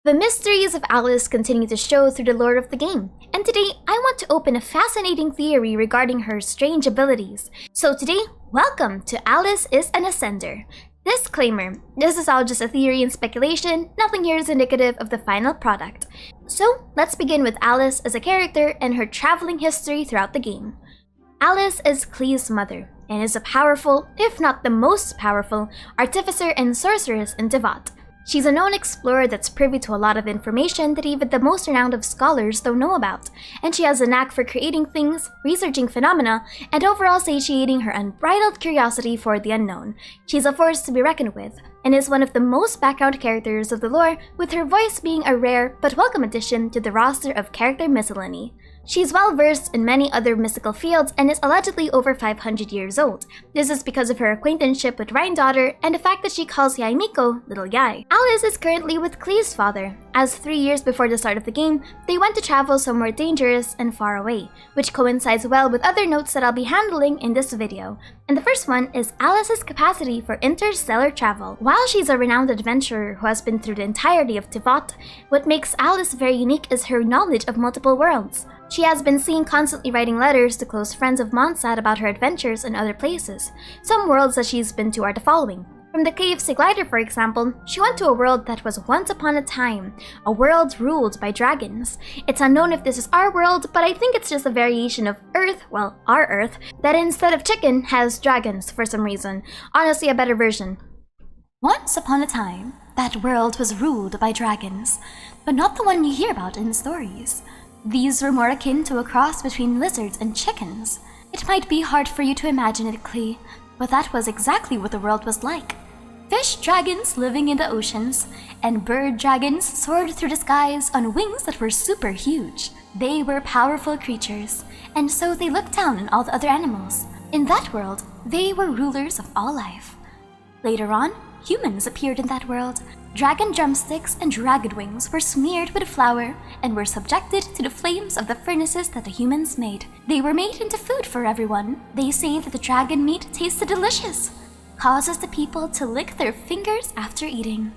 The mysteries of Alice continue to show through the lore of the game, and today I want to open a fascinating theory regarding her strange abilities. So today, welcome to Alice is an Ascender. Disclaimer, this is all just a theory and speculation, nothing here is indicative of the final product. So let's begin with Alice as a character and her traveling history throughout the game. Alice is Klee's mother, and is a powerful, if not the most powerful, artificer and sorceress in Teyvat. She's a known explorer that's privy to a lot of information that even the most renowned of scholars don't know about, and she has a knack for creating things, researching phenomena, and overall satiating her unbridled curiosity for the unknown. She's a force to be reckoned with, and is one of the most background characters of the lore, with her voice being a rare but welcome addition to the roster of character miscellany. She's well versed in many other mystical fields and is allegedly over 500 years old. This is because of her acquaintanceship with Daughter and the fact that she calls Yae Miko Little Yae. Alice is currently with Klee's father, as 3 years before the start of the game, they went to travel somewhere dangerous and far away, which coincides well with other notes that I'll be handling in this video. And the first one is Alice's capacity for interstellar travel. While she's a renowned adventurer who has been through the entirety of Teyvat, what makes Alice very unique is her knowledge of multiple worlds. She has been seen constantly writing letters to close friends of Mondstadt about her adventures in other places. Some worlds that she's been to are the following. From the cave Glider, for example, she went to a world that was once upon a time, a world ruled by dragons. It's unknown if this is our world, but I think it's just a variation of Earth, well, our Earth, that instead of chicken has dragons for some reason. Honestly, a better version. Once upon a time, that world was ruled by dragons, but not the one you hear about in stories. These were more akin to a cross between lizards and chickens. It might be hard for you to imagine it, Klee, but that was exactly what the world was like. Fish dragons living in the oceans, and bird dragons soared through the skies on wings that were super huge. They were powerful creatures, and so they looked down on all the other animals. In that world, they were rulers of all life. Later on, humans appeared in that world. Dragon drumsticks and dragon wings were smeared with flour and were subjected to the flames of the furnaces that the humans made. They were made into food for everyone. They say that the dragon meat tasted delicious, causes the people to lick their fingers after eating.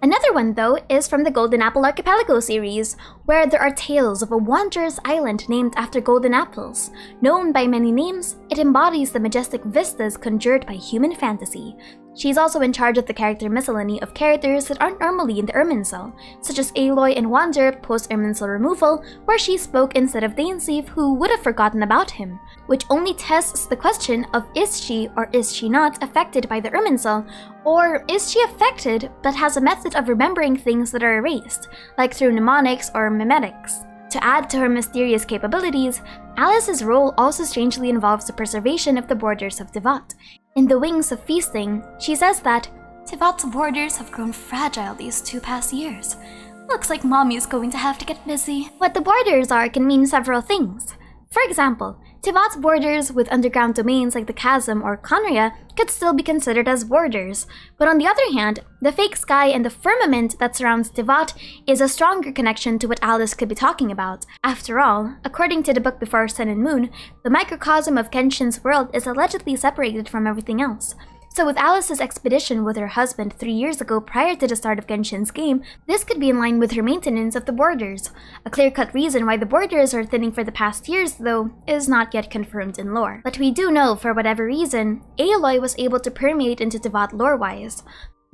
Another one, though, is from the Golden Apple Archipelago series, where there are tales of a wanderer's island named after golden apples. Known by many names, it embodies the majestic vistas conjured by human fantasy. She's also in charge of the character miscellany of characters that aren't normally in the Irminsul, such as Aloy in Wander post-Irminsul removal, where she spoke instead of Dainsleif, who would have forgotten about him, which only tests the question of is she or is she not affected by the Irminsul, or is she affected but has a method of remembering things that are erased, like through mnemonics or mimetics. To add to her mysterious capabilities, Alice's role also strangely involves the preservation of the borders of Teyvat. In The Wings of Feasting, she says that Teyvat's borders have grown fragile these 2 past years. Looks like Mommy's going to have to get busy. What the borders are can mean several things. For example, Teyvat's borders with underground domains like the Chasm or Conria could still be considered as borders, but on the other hand, the fake sky and the firmament that surrounds Teyvat is a stronger connection to what Alice could be talking about. After all, according to the book Before Sun and Moon, the microcosm of Genshin's world is allegedly separated from everything else. So with Alice's expedition with her husband 3 years ago prior to the start of Genshin's game, this could be in line with her maintenance of the borders. A clear-cut reason why the borders are thinning for the past years, though, is not yet confirmed in lore. But we do know, for whatever reason, Aloy was able to permeate into Teyvat lore-wise.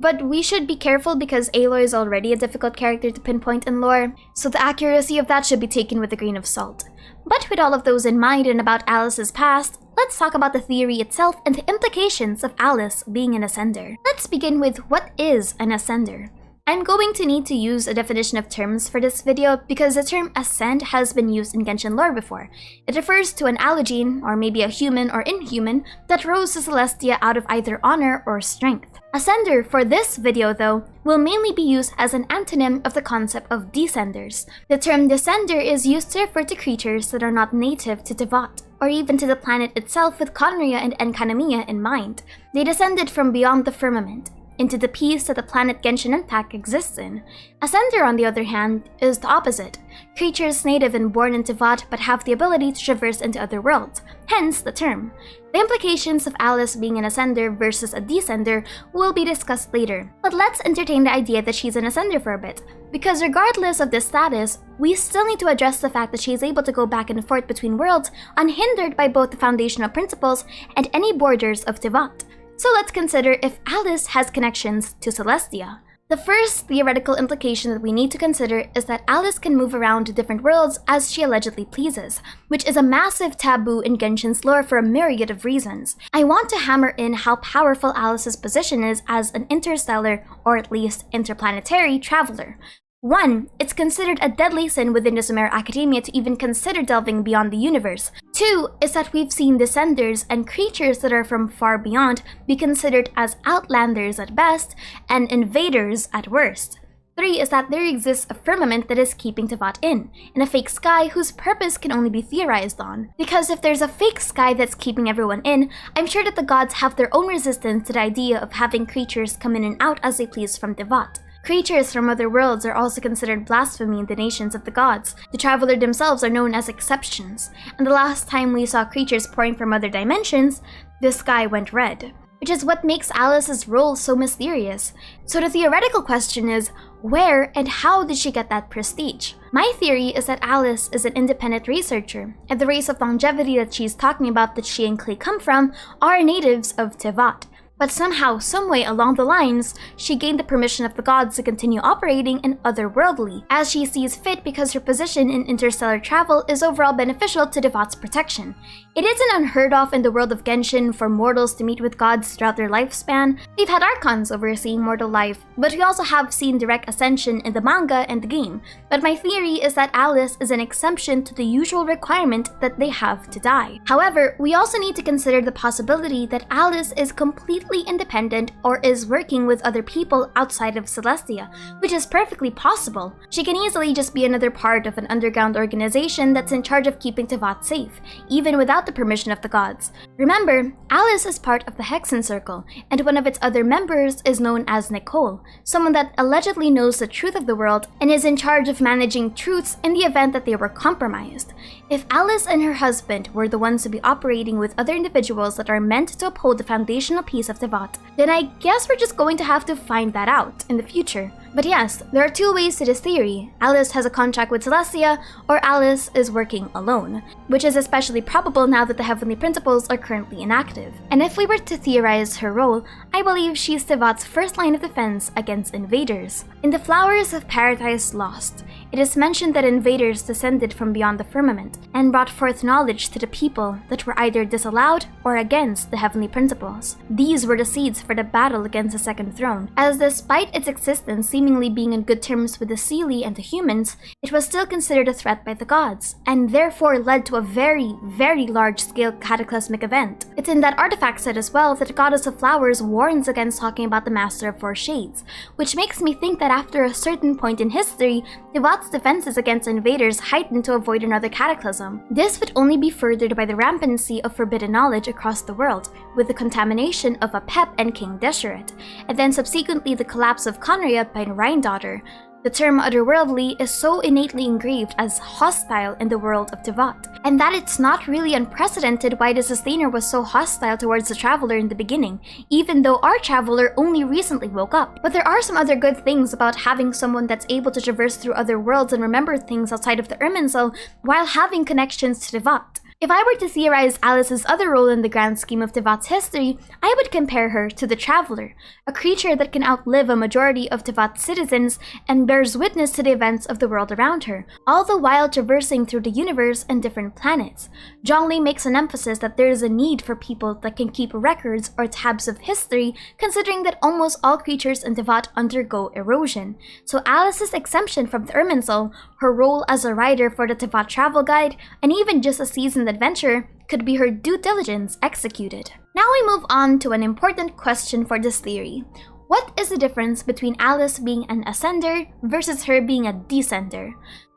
But we should be careful because Aloy is already a difficult character to pinpoint in lore, so the accuracy of that should be taken with a grain of salt. But with all of those in mind and about Alice's past, let's talk about the theory itself and the implications of Alice being an Ascender. Let's begin with what is an Ascender. I'm going to need to use a definition of terms for this video because the term ascend has been used in Genshin lore before. It refers to an allogene, or maybe a human or inhuman, that rose to Celestia out of either honor or strength. Ascender for this video, though, will mainly be used as an antonym of the concept of descenders. The term descender is used to refer to creatures that are not native to Teyvat, or even to the planet itself with Conria and Enkanomiya in mind. They descended from beyond the firmament, into the peace that the planet Genshin Impact exists in. Ascender, on the other hand, is the opposite. creatures native and born in Teyvat but have the ability to traverse into other worlds, hence the term. The implications of Alice being an ascender versus a descender will be discussed later, but let's entertain the idea that she's an ascender for a bit, because regardless of this status, we still need to address the fact that she is able to go back and forth between worlds unhindered by both the foundational principles and any borders of Teyvat. So let's consider if Alice has connections to Celestia. The first theoretical implication that we need to consider is that Alice can move around to different worlds as she allegedly pleases, which is a massive taboo in Genshin's lore for a myriad of reasons. I want to hammer in how powerful Alice's position is as an interstellar, or at least interplanetary, traveler. 1. It's considered a deadly sin within the Sumer academia to even consider delving beyond the universe. 2. Is that we've seen descenders and creatures that are from far beyond be considered as outlanders at best and invaders at worst. 3. Is that there exists a firmament that is keeping Teyvat in, and a fake sky whose purpose can only be theorized on. Because if there's a fake sky that's keeping everyone in, I'm sure that the gods have their own resistance to the idea of having creatures come in and out as they please from Teyvat. Creatures from other worlds are also considered blasphemy in the nations of the gods. The Traveler themselves are known as exceptions, and the last time we saw creatures pouring from other dimensions, the sky went red, which is what makes Alice's role so mysterious. So the theoretical question is, where and how did she get that prestige? My theory is that Alice is an independent researcher, and the race of longevity that she's talking about that she and Clay come from are natives of Teyvat. But somehow, someway along the lines, she gained the permission of the gods to continue operating in Otherworldly, as she sees fit because her position in interstellar travel is overall beneficial to Teyvat's protection. It isn't unheard of in the world of Genshin for mortals to meet with gods throughout their lifespan. We've had archons overseeing mortal life, but we also have seen direct ascension in the manga and the game. But my theory is that Alice is an exemption to the usual requirement that they have to die. However, we also need to consider the possibility that Alice is completely independent or is working with other people outside of Celestia, which is perfectly possible. She can easily just be another part of an underground organization that's in charge of keeping Teyvat safe, even without the permission of the gods. Remember, Alice is part of the Hexen Circle, and one of its other members is known as Nicole, someone that allegedly knows the truth of the world and is in charge of managing truths in the event that they were compromised. If Alice and her husband were the ones to be operating with other individuals that are meant to uphold the foundational piece of Teyvat, then I guess we're just going to have to find that out in the future. But yes, there are two ways to this theory. Alice has a contract with Celestia, or Alice is working alone, which is especially probable now that the Heavenly Principles are currently inactive. And if we were to theorize her role, I believe she's Teyvat's first line of defense against invaders. In the Flowers of Paradise Lost, it is mentioned that invaders descended from beyond the firmament and brought forth knowledge to the people that were either disallowed or against the Heavenly Principles. These were the seeds for the battle against the Second Throne, as despite its existence seemingly being in good terms with the Seelie and the humans, it was still considered a threat by the gods, and therefore led to a very, very large-scale cataclysmic event. It's in that artifact set as well that the Goddess of Flowers warns against talking about the Master of Four Shades, which makes me think that after a certain point in history, Teyvat's defenses against invaders heightened to avoid another cataclysm. This would only be furthered by the rampancy of forbidden knowledge across the world, with the contamination of Apep and King Deshret, and then subsequently the collapse of Conria by Rhine-daughter. The term Otherworldly is so innately engraved as hostile in the world of Teyvat, and that it's not really unprecedented why the Sustainer was so hostile towards the Traveler in the beginning, even though our Traveler only recently woke up. But there are some other good things about having someone that's able to traverse through other worlds and remember things outside of the Irminsul while having connections to Teyvat. If I were to theorize Alice's other role in the grand scheme of Teyvat's history, I would compare her to the Traveler, a creature that can outlive a majority of Teyvat's citizens and bears witness to the events of the world around her, all the while traversing through the universe and different planets. Zhongli makes an emphasis that there is a need for people that can keep records or tabs of history, considering that almost all creatures in Teyvat undergo erosion. So Alice's exemption from the Irminsul, her role as a writer for the Teyvat travel guide, and even just a seasoned adventure could be her due diligence executed. Now we move on to an important question for this theory. What is the difference between Alice being an ascender versus her being a descender?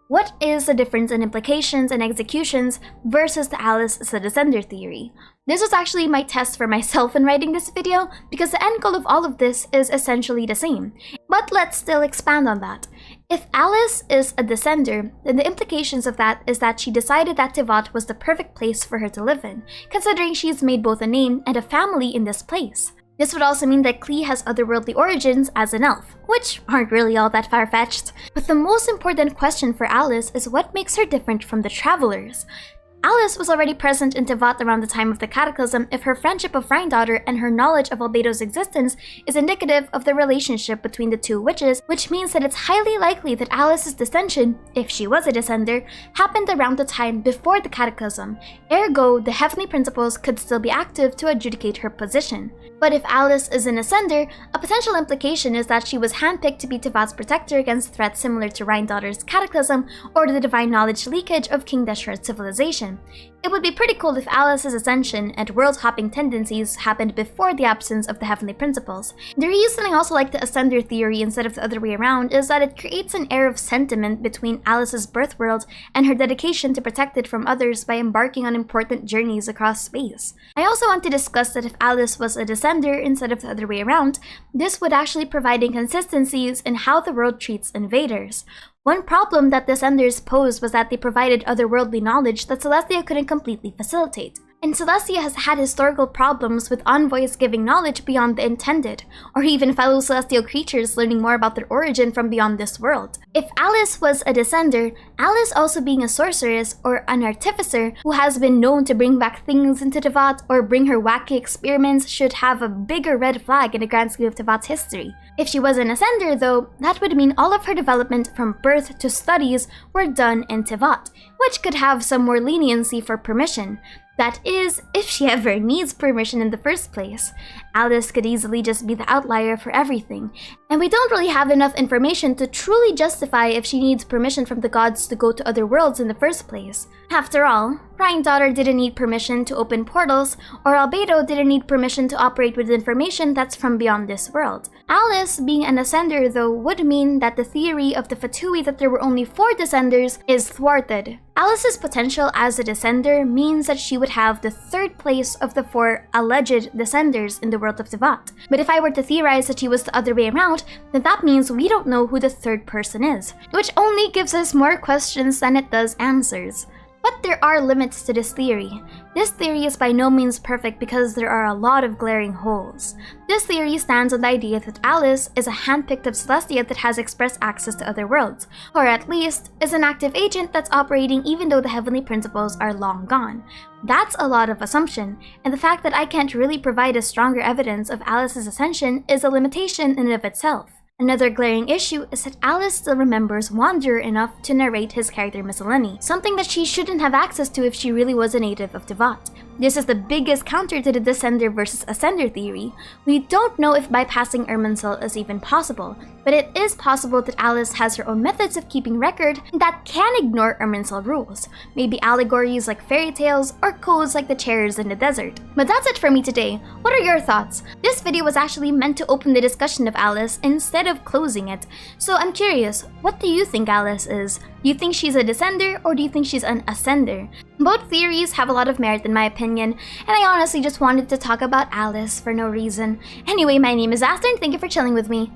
What is the difference in implications and executions versus the Alice is a descender theory? This was actually my test for myself in writing this video because the end goal of all of this is essentially the same. But let's still expand on that. If Alice is a descender, then the implications of that is that she decided that Teyvat was the perfect place for her to live in, considering she's made both a name and a family in this place. This would also mean that Klee has otherworldly origins as an elf, which aren't really all that far-fetched. But the most important question for Alice is what makes her different from the Travelers. Alice was already present in Teyvat around the time of the Cataclysm if her friendship of Daughter and her knowledge of Albedo's existence is indicative of the relationship between the two witches, which means that it's highly likely that Alice's descension, if she was a descender, happened around the time before the Cataclysm. Ergo, the Heavenly Principles could still be active to adjudicate her position. But if Alice is an ascender, a potential implication is that she was handpicked to be Teyvat's protector against threats similar to Daughter's Cataclysm or to the divine knowledge leakage of King Deshret's civilization. It would be pretty cool if Alice's ascension and world-hopping tendencies happened before the absence of the Heavenly Principles. The reason I also like the ascender theory instead of the other way around is that it creates an air of sentiment between Alice's birth world and her dedication to protect it from others by embarking on important journeys across space. I also want to discuss that if Alice was a descender instead of the other way around, this would actually provide inconsistencies in how the world treats invaders. One problem that Descenders posed was that they provided otherworldly knowledge that Celestia couldn't completely facilitate. And Celestia has had historical problems with envoys giving knowledge beyond the intended, or even fellow celestial creatures learning more about their origin from beyond this world. If Alice was a descender, Alice also being a sorceress or an artificer who has been known to bring back things into Teyvat or bring her wacky experiments should have a bigger red flag in the grand scheme of Teyvat's history. If she was an ascender though, that would mean all of her development from birth to studies were done in Teyvat, which could have some more leniency for permission. That is, if she ever needs permission in the first place. Alice could easily just be the outlier for everything, and we don't really have enough information to truly justify if she needs permission from the gods to go to other worlds in the first place. After all, Daughter didn't need permission to open portals, or Albedo didn't need permission to operate with information that's from beyond this world. Alice, being an ascender though, would mean that the theory of the Fatui that there were only 4 descenders is thwarted. Alice's potential as a descender means that she would have the 3rd place of the 4 alleged descenders in the world of Teyvat. But if I were to theorize that she was the other way around, then that means we don't know who the 3rd person is, which only gives us more questions than it does answers. But there are limits to this theory. This theory is by no means perfect because there are a lot of glaring holes. This theory stands on the idea that Alice is a handpicked of Celestia that has express access to other worlds, or at least is an active agent that's operating even though the Heavenly Principles are long gone. That's a lot of assumption, and the fact that I can't really provide a stronger evidence of Alice's ascension is a limitation in and of itself. Another glaring issue is that Alice still remembers Wanderer enough to narrate his character miscellany, something that she shouldn't have access to if she really was a native of Teyvat. This is the biggest counter to the Descender versus Ascender theory. We don't know if bypassing Irminsul is even possible, but it is possible that Alice has her own methods of keeping record that can ignore Irminsul rules, maybe allegories like fairy tales or codes like the chairs in the desert. But that's it for me today. What are your thoughts? This video was actually meant to open the discussion of Alice instead of closing it, so I'm curious, what do you think Alice is? Do you think she's a descender or do you think she's an ascender? Both theories have a lot of merit in my opinion, and I honestly just wanted to talk about Alice for no reason. Anyway, my name is Aster and thank you for chilling with me.